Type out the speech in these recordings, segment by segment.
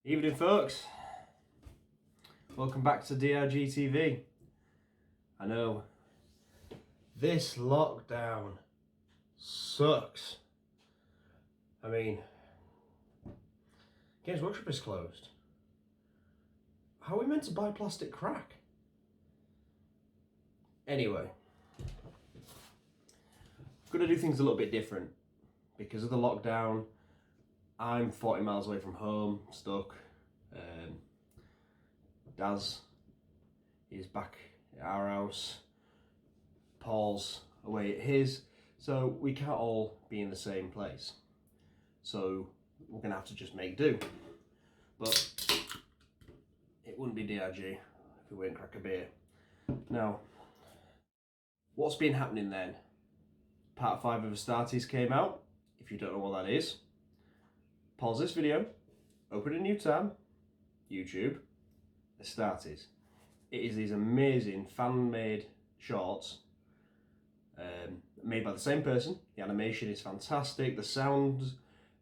Evening, folks. Welcome back to DRG-TV. I know this lockdown sucks. I mean, Games Workshop is closed. How are we meant to buy plastic crack? Anyway, I'm going to do things a little bit different. Because of the lockdown, I'm 40 miles away from home, stuck. Daz is back at our house. Paul's away at his. So we can't all be in the same place. So we're going to have to just make do. But it wouldn't be DRG if we wouldn't crack a beer. Now, what's been happening then? Part 5 of Astartes came out. If you don't know what that is, pause this video, open a new tab, YouTube, Astartes. It is these amazing fan-made shorts made by the same person. The animation is fantastic, the sound,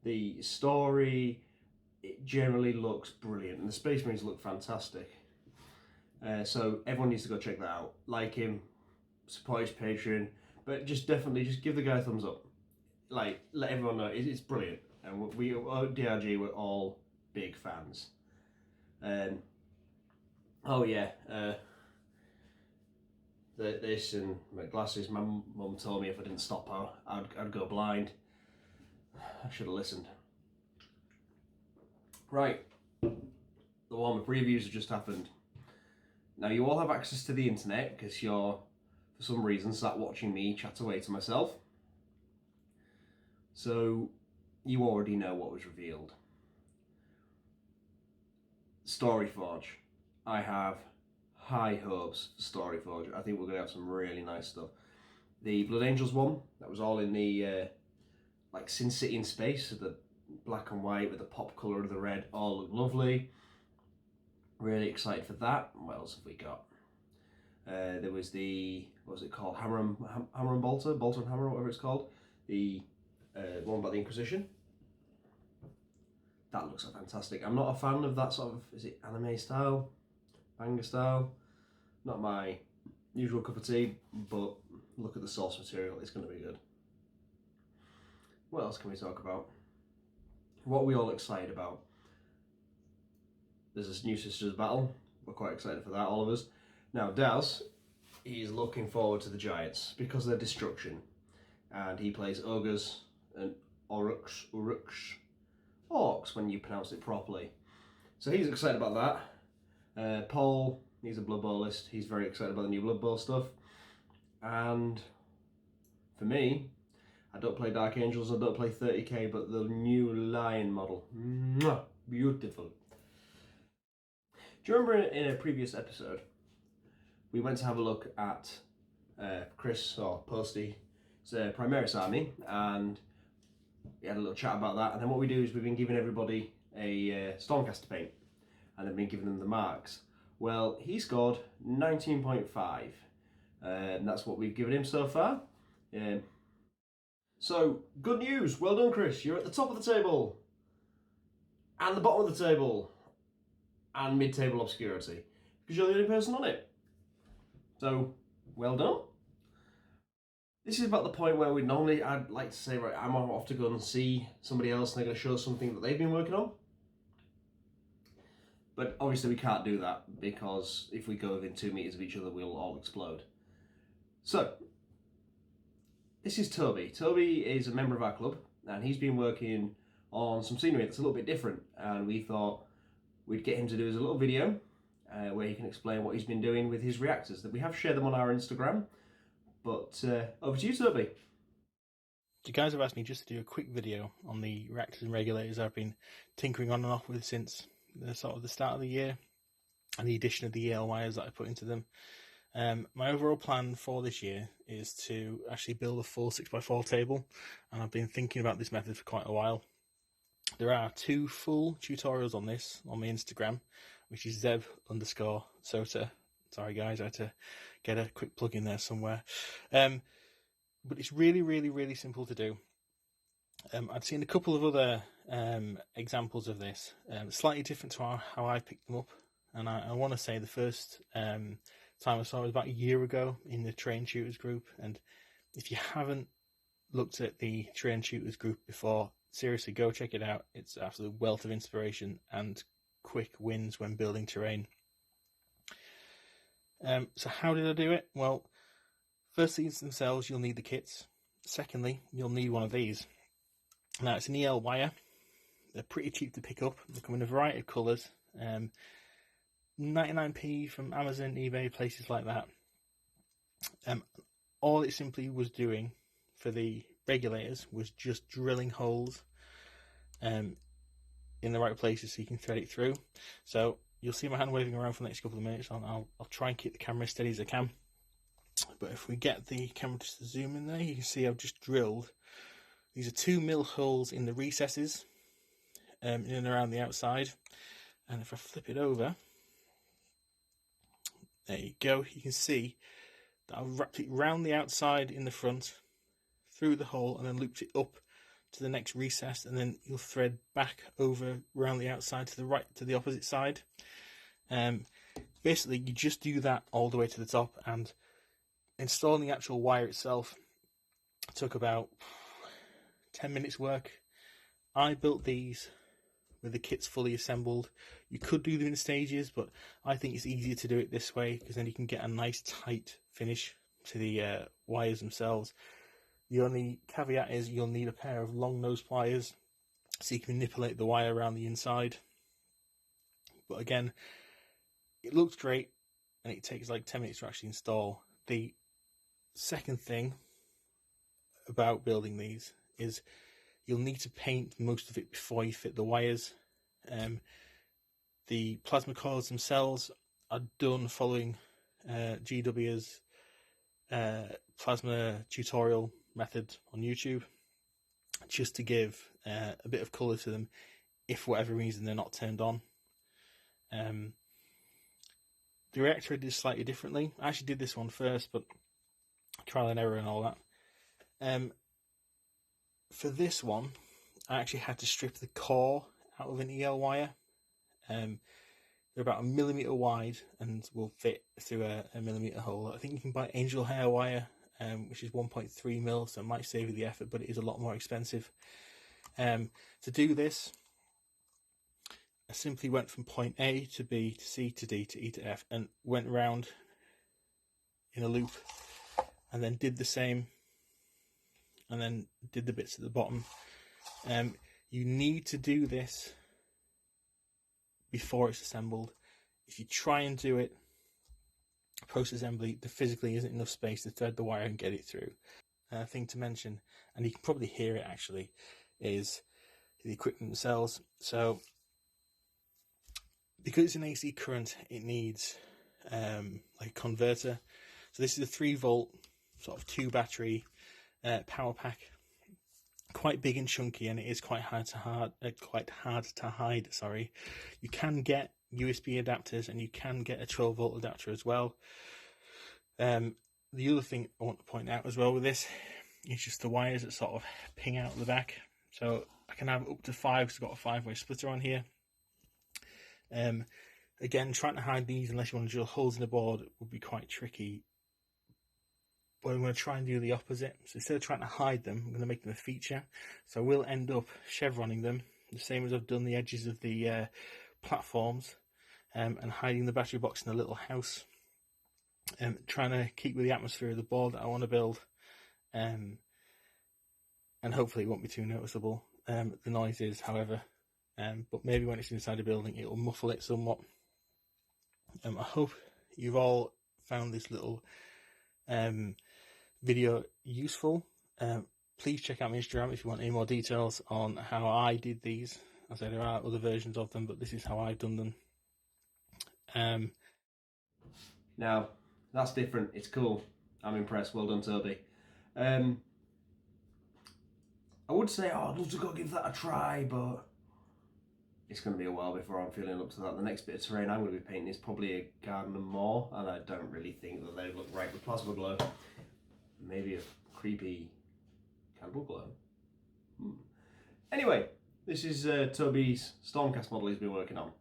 the story, it generally looks brilliant, and the Space Marines look fantastic. So everyone needs to go check that out. Like him, support his Patreon, but definitely give the guy a thumbs up. Like, let everyone know it's brilliant, and we at DRG we're all big fans. Oh yeah, this and my glasses. My mum told me if I didn't stop her, I'd go blind. I should have listened. Right, the Warhammer previews have just happened. Now you all have access to the internet because you're, for some reason, sat watching me chat away to myself. So you already know what was revealed. Storyforge. I have high hopes for Storyforge. I think we're going to have some really nice stuff. The Blood Angels one, that was all in the like Sin City in space, so the black and white with the pop colour of the red, all look lovely. Really excited for that. What else have we got? There was the, what was it called? Hammer and Bolter and Hammer, whatever it's called. The one about the Inquisition. That looks fantastic. I'm not a fan of that sort of, is it anime style? Manga style? Not my usual cup of tea, but look at the source material, it's going to be good. What else can we talk about? What are we all excited about? There's this new Sisters Battle. We're quite excited for that, all of us. Now, Daz, he's looking forward to the Giants because of their destruction. And he plays Ogres and Orcs when you pronounce it properly. So he's excited about that. Paul, he's a Blood Bowlist. He's very excited about the new Blood Bowl stuff. And for me, I don't play Dark Angels, I don't play 30k, but the new Lion model. Mwah, beautiful. Do you remember in a previous episode, we went to have a look at Chris, or Posty, Primaris army, and we had a little chat about that. And then what we do is we've been giving everybody a Stormcaster paint, and then been giving them the marks. Well, he scored 19.5, and that's what we've given him so far. So, good news, well done Chris, you're at the top of the table, and the bottom of the table, and mid-table obscurity, because you're the only person on it. So, well done. This is about the point where I'd like to say, right, I'm off to go and see somebody else and they're going to show something that they've been working on. But obviously we can't do that because if we go within 2 meters of each other, we'll all explode. So, this is Toby. Toby is a member of our club and he's been working on some scenery that's a little bit different. And we thought we'd get him to do as a little video where he can explain what he's been doing with his reactors. That we have shared them on our Instagram. But over to you, Toby. You guys have asked me just to do a quick video on the reactors and regulators I've been tinkering on and off with since the start of the year and the addition of the EL wires that I put into them. My overall plan for this year is to actually build a full 6x4 table, and I've been thinking about this method for quite a while. There are 2 full tutorials on this on my Instagram, which is Zeb_Sota. Sorry guys, I had to get a quick plug in there somewhere. But it's really, really, really simple to do. I'd seen a couple of other examples of this, slightly different to how I picked them up. And I want to say the first time I saw it was about a year ago in the Train Shooters group. And if you haven't looked at the Train Shooters group before, seriously, go check it out. It's an absolute wealth of inspiration and quick wins when building terrain. So how did I do it? Well, first things themselves, you'll need the kits. Secondly, you'll need one of these. Now, it's an EL wire. They're pretty cheap to pick up. They come in a variety of colours. 99p from Amazon, eBay, places like that. All it simply was doing for the regulators was just drilling holes in the right places so you can thread it through. So you'll see my hand waving around for the next couple of minutes. I'll try and keep the camera as steady as I can. But if we get the camera just to zoom in there, you can see I've just drilled. These are 2mm holes in the recesses in and around the outside. And if I flip it over, there you go. You can see that I've wrapped it round the outside in the front, through the hole, and then looped it up to the next recess, and then you'll thread back over around the outside to the right, to the opposite side. Basically, you just do that all the way to the top, and installing the actual wire itself took about 10 minutes work. I built these with the kits fully assembled. You could do them in stages, but I think it's easier to do it this way because then you can get a nice tight finish to the wires themselves. The only caveat is you'll need a pair of long nose pliers so you can manipulate the wire around the inside. But again, it looks great and it takes like 10 minutes to actually install. The second thing about building these is you'll need to paint most of it before you fit the wires. The plasma coils themselves are done following GW's plasma tutorial method on YouTube, just to give a bit of colour to them if for whatever reason they're not turned on. The reactor I did slightly differently. I actually did this one first, but trial and error and all that. For this one, I actually had to strip the core out of an EL wire. They're about 1 millimetre wide and will fit through a 1 millimetre hole. I think you can buy angel hair wire, which is 1.3 mil, so it might save you the effort, but it is a lot more expensive. To do this, I simply went from point A to B to C to D to E to F and went round in a loop and then did the same and then did the bits at the bottom. You need to do this before it's assembled. If you try and do it post-assembly, there physically isn't enough space to thread the wire and get it through. Thing to mention, and you can probably hear it actually, is the equipment themselves. So because it's an AC current, it needs like a converter. So this is a 3 volt sort of 2 battery power pack, quite big and chunky, and it is quite hard to hide. Sorry, you can get USB adapters and you can get a 12 volt adapter as well. The other thing I want to point out as well with this is just the wires that sort of ping out the back. So I can have up to 5 because I've got a 5-way splitter on here. Again, trying to hide these unless you want to drill holes in the board would be quite tricky. But I'm going to try and do the opposite. So instead of trying to hide them, I'm going to make them a feature. So I will end up chevroning them, the same as I've done the edges of the platforms, and hiding the battery box in a little house. Trying to keep with the atmosphere of the board that I want to build. And hopefully it won't be too noticeable. The noise is, however. But maybe when it's inside the building, it will muffle it somewhat. I hope you've all found this little video useful. Please check out my Instagram if you want any more details on how I did these. As I say, there are other versions of them, but this is how I've done them. Now, that's different. It's cool. I'm impressed. Well done, Toby. I would say, I'd love to go give that a try, but it's going to be a while before I'm feeling up to that. The next bit of terrain I'm going to be painting is probably a garden and more, and I don't really think that they look right with plasma glow. Maybe a creepy candle glow. Anyway, this is Toby's Stormcast model he's been working on.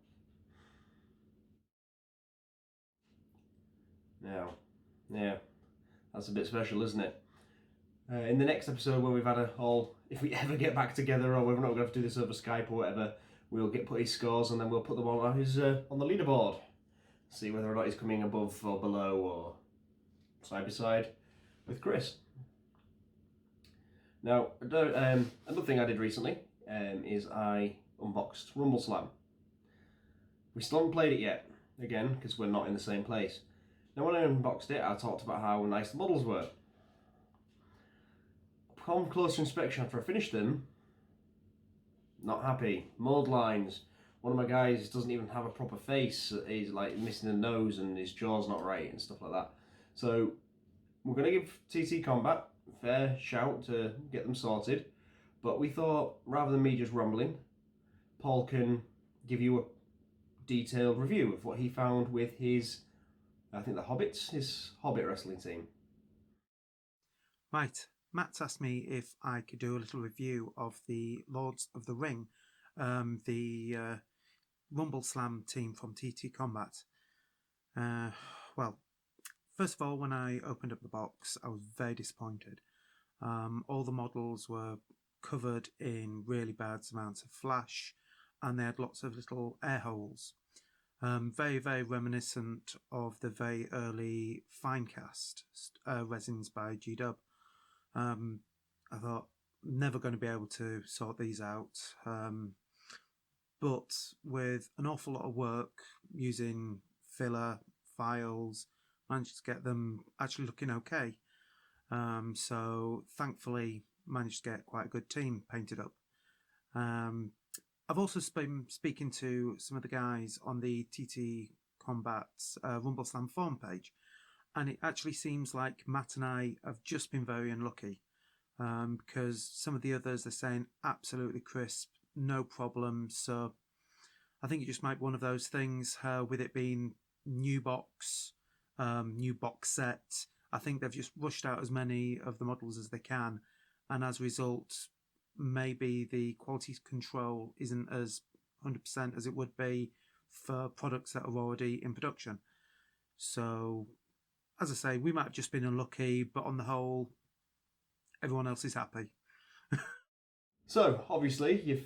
Now, yeah, that's a bit special, isn't it? In the next episode, when we've had a all, if we ever get back together, or whether or not we're going to have to do this over Skype or whatever, we'll put his scores and then we'll put them on his on the leaderboard. See whether or not he's coming above or below or side by side with Chris. Now, another thing I did recently is I unboxed Rumbleslam. We still haven't played it yet, again, because we're not in the same place. Now, when I unboxed it, I talked about how nice the models were. Upon closer inspection after I finished them, not happy. Mold lines. One of my guys doesn't even have a proper face. He's like missing a nose and his jaw's not right and stuff like that. So we're going to give TT Combat a fair shout to get them sorted. But we thought, rather than me just rumbling, Paul can give you a detailed review of what he found with his, I think the Hobbits, his Hobbit wrestling team. Right, Matt's asked me if I could do a little review of the Lords of the Ring, the Rumbleslam team from TT Combat. Well, first of all, when I opened up the box, I was very disappointed. All the models were covered in really bad amounts of flash, and they had lots of little air holes. Very, very reminiscent of the very early Finecast resins by G-Dub. I thought, never going to be able to sort these out. But with an awful lot of work using filler files, managed to get them actually looking okay. So thankfully managed to get quite a good team painted up. I've also been speaking to some of the guys on the TT Combat's Rumbleslam forum page, and it actually seems like Matt and I have just been very unlucky, because some of the others are saying absolutely crisp, no problem. So I think it just might be one of those things, with it being new box set. I think they've just rushed out as many of the models as they can, and as a result, maybe the quality control isn't as 100% as it would be for products that are already in production. So, as I say, we might have just been unlucky, but on the whole, everyone else is happy. So, obviously, you've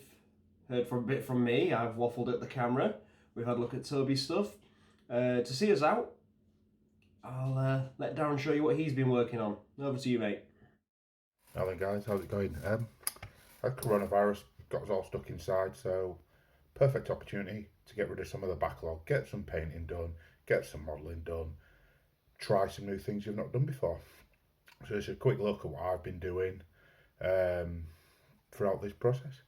heard a bit from me. I've waffled at the camera. We've had a look at Toby's stuff. To see us out, I'll let Darren show you what he's been working on. Over to you, mate. Hello guys, how's it going? That coronavirus got us all stuck inside, so perfect opportunity to get rid of some of the backlog, get some painting done, get some modelling done, try some new things you've not done before. So it's a quick look at what I've been doing throughout this process.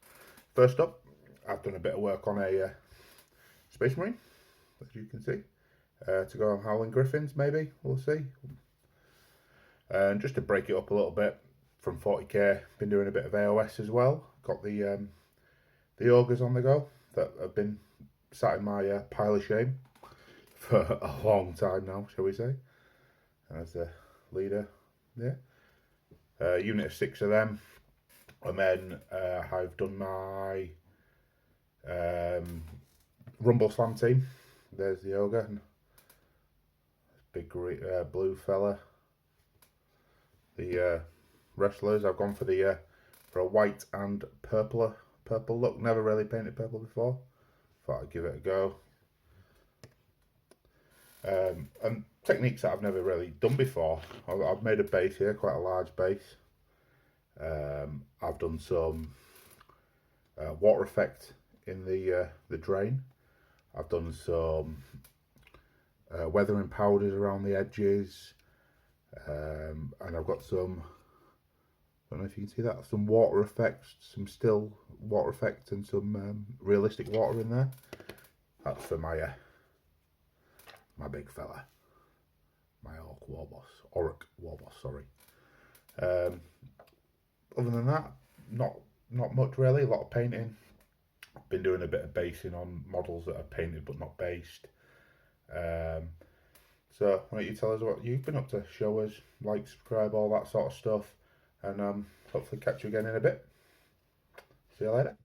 First up, I've done a bit of work on a Space Marine, as you can see, to go on Howling Griffins maybe, we'll see. And just to break it up a little bit, from 40k, been doing a bit of AOS as well. Got the ogres on the go that have been sat in my pile of shame for a long time now, shall we say. As the leader there. Unit of 6 of them. And then I've done my Rumbleslam team. There's the ogre. Big blue fella. The wrestlers, I've gone for a white and purple look. Never really painted purple before. Thought I'd give it a go. And techniques that I've never really done before. I've made a base here, quite a large base. I've done some water effect in the drain. I've done some weathering powders around the edges, and I've got some, I don't know if you can see that, some water effects, some still water effect and some realistic water in there. That's for my my big fella, my Orc Warboss, sorry. Other than that, not much really. A lot of painting. I've been doing a bit of basing on models that are painted but not based. So why don't you tell us what you've been up to? Show us, like, subscribe, all that sort of stuff, and hopefully catch you again in a bit. See you later.